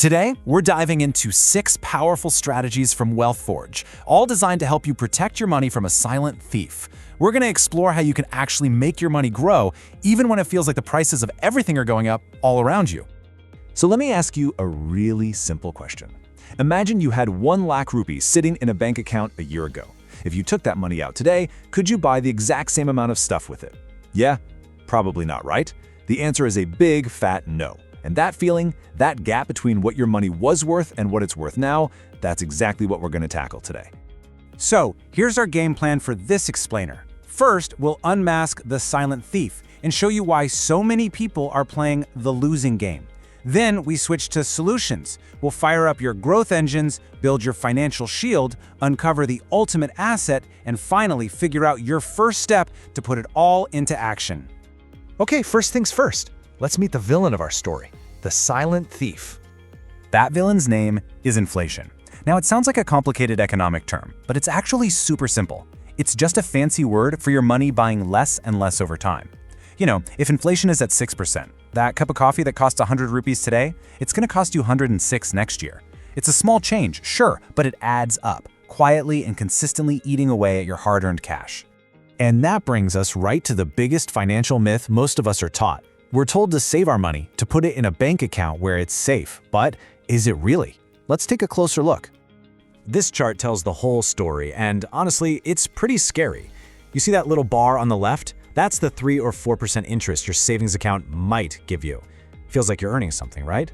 Today, we're diving into 6 powerful strategies from WealthForge, all designed to help you protect your money from a silent thief. We're going to explore how you can actually make your money grow, even when it feels like the prices of everything are going up all around you. So let me ask you a really simple question. Imagine you had 1 lakh rupees sitting in a bank account a year ago. If you took that money out today, could you buy the exact same amount of stuff with it? Yeah? Probably not, right? The answer is a big, fat no. And that feeling, that gap between what your money was worth and what it's worth now, that's exactly what we're going to tackle today. So, here's our game plan for this explainer. First, we'll unmask the silent thief and show you why so many people are playing the losing game. Then we switch to solutions. We'll fire up your growth engines, build your financial shield, uncover the ultimate asset, and finally figure out your first step to put it all into action. Okay, first things first. Let's meet the villain of our story, the silent thief. That villain's name is inflation. Now, it sounds like a complicated economic term, but it's actually super simple. It's just a fancy word for your money buying less and less over time. You know, if inflation is at 6%, that cup of coffee that costs 100 rupees today, it's going to cost you 106 next year. It's a small change, sure, but it adds up, quietly and consistently eating away at your hard-earned cash. And that brings us right to the biggest financial myth most of us are taught. We're told to save our money, to put it in a bank account where it's safe. But is it really? Let's take a closer look. This chart tells the whole story, and honestly, it's pretty scary. You see that little bar on the left? That's the 3 or 4% interest your savings account might give you. Feels like you're earning something, right?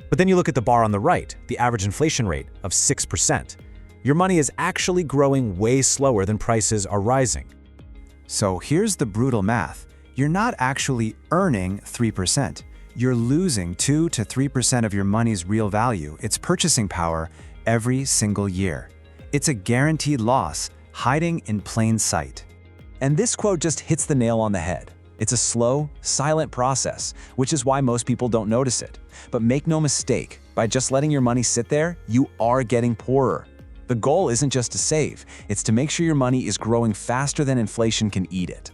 But then you look at the bar on the right, the average inflation rate of 6%. Your money is actually growing way slower than prices are rising. So here's the brutal math. You're not actually earning 3%. You're losing 2 to 3% of your money's real value, its purchasing power, every single year. It's a guaranteed loss, hiding in plain sight. And this quote just hits the nail on the head. It's a slow, silent process, which is why most people don't notice it. But make no mistake, by just letting your money sit there, you are getting poorer. The goal isn't just to save, it's to make sure your money is growing faster than inflation can eat it.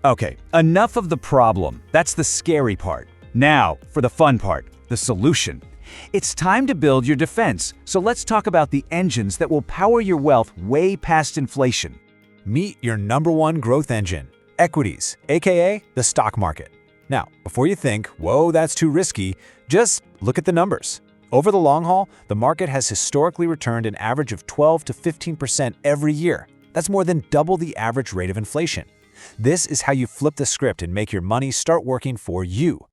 Okay, enough of the problem. That's the scary part. Now, for the fun part, the solution. It's time to build your defense, so let's talk about the engines that will power your wealth way past inflation. Meet your number 1 growth engine, equities, aka the stock market. Now, before you think, whoa, that's too risky, just look at the numbers. Over the long haul, the market has historically returned an average of 12 to 15% every year. That's more than double the average rate of inflation. This is how you flip the script and make your money start working for you.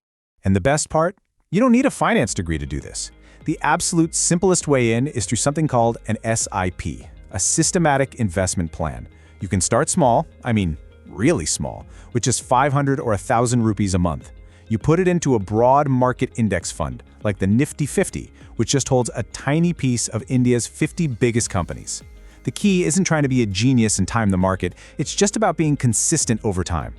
And the best part? You don't need a finance degree to do this. The absolute simplest way in is through something called an SIP, a systematic investment plan. You can start small, really small, with just 500 or 1,000 rupees a month. You put it into a broad market index fund, like the Nifty 50, which just holds a tiny piece of India's 50 biggest companies. The key isn't trying to be a genius and time the market, it's just about being consistent over time.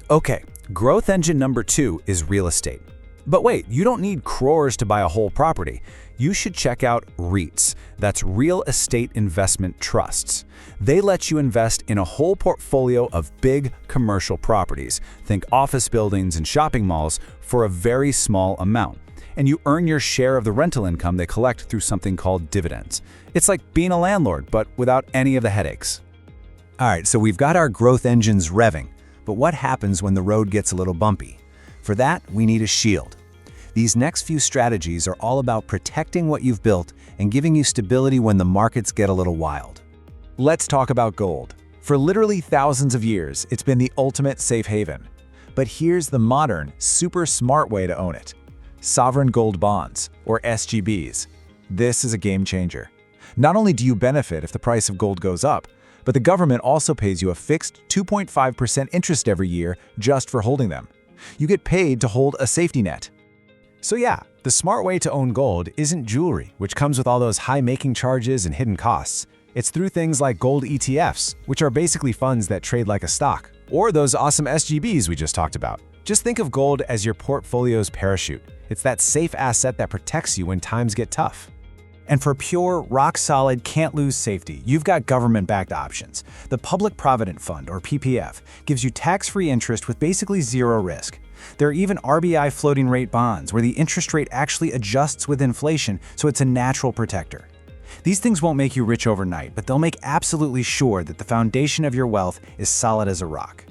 Okay, growth engine number 2 is real estate. But wait, you don't need crores to buy a whole property. You should check out REITs, that's real estate investment trusts. They let you invest in a whole portfolio of big commercial properties, think office buildings and shopping malls, for a very small amount. And you earn your share of the rental income they collect through something called dividends. It's like being a landlord, but without any of the headaches. All right, so we've got our growth engines revving, but what happens when the road gets a little bumpy? For that, we need a shield. These next few strategies are all about protecting what you've built and giving you stability when the markets get a little wild. Let's talk about gold. For literally thousands of years, it's been the ultimate safe haven. But here's the modern, super smart way to own it. Sovereign gold bonds, or SGBs. This is a game changer. Not only do you benefit if the price of gold goes up, but the government also pays you a fixed 2.5% interest every year just for holding them. You get paid to hold a safety net. So yeah, the smart way to own gold isn't jewelry, which comes with all those high making charges and hidden costs. It's through things like gold ETFs, which are basically funds that trade like a stock, or those awesome SGBs we just talked about. Just think of gold as your portfolio's parachute. It's that safe asset that protects you when times get tough. And for pure, rock-solid, can't-lose safety, you've got government-backed options. The Public Provident Fund, or PPF, gives you tax-free interest with basically zero risk. There are even RBI floating rate bonds, where the interest rate actually adjusts with inflation, so it's a natural protector. These things won't make you rich overnight, but they'll make absolutely sure that the foundation of your wealth is solid as a rock.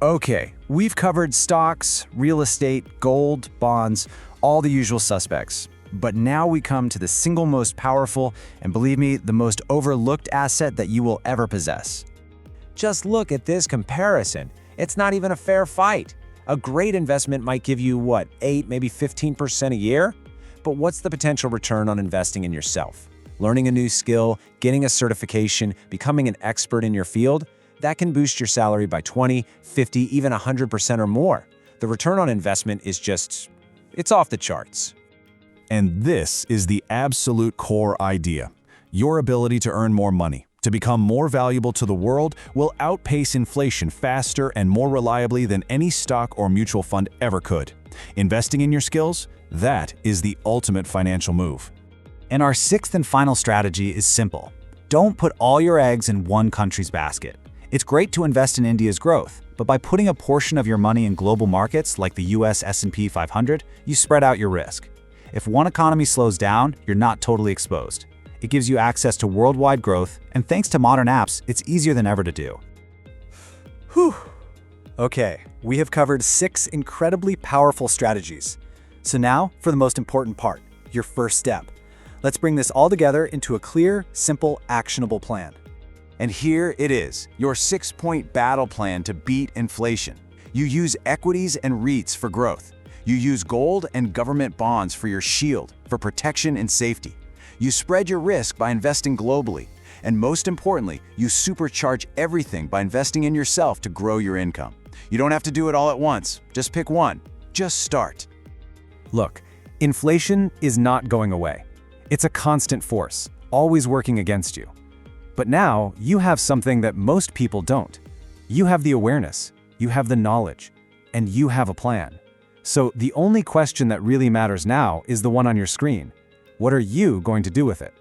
Okay, we've covered stocks, real estate, gold, bonds, all the usual suspects. But now we come to the single most powerful, and believe me, the most overlooked asset that you will ever possess. Just look at this comparison. It's not even a fair fight. A great investment might give you, what, 8, maybe 15% a year? But what's the potential return on investing in yourself? Learning a new skill, getting a certification, becoming an expert in your field? That can boost your salary by 20, 50, even 100% or more. The return on investment is just, it's off the charts. And this is the absolute core idea. Your ability to earn more money, to become more valuable to the world, will outpace inflation faster and more reliably than any stock or mutual fund ever could. Investing in your skills, that is the ultimate financial move. And our sixth and final strategy is simple. Don't put all your eggs in one country's basket. It's great to invest in India's growth, but by putting a portion of your money in global markets like the US S&P 500, you spread out your risk. If one economy slows down, you're not totally exposed. It gives you access to worldwide growth, and thanks to modern apps, it's easier than ever to do. Whew. Okay, we have covered 6 incredibly powerful strategies. So now for the most important part, your first step. Let's bring this all together into a clear, simple, actionable plan. And here it is, your 6-point battle plan to beat inflation. You use equities and REITs for growth. You use gold and government bonds for your shield, for protection and safety. You spread your risk by investing globally. And most importantly, you supercharge everything by investing in yourself to grow your income. You don't have to do it all at once. Just pick one. Just start. Look, inflation is not going away. It's a constant force, always working against you. But now you have something that most people don't. You have the awareness, you have the knowledge, and you have a plan. So the only question that really matters now is the one on your screen. What are you going to do with it?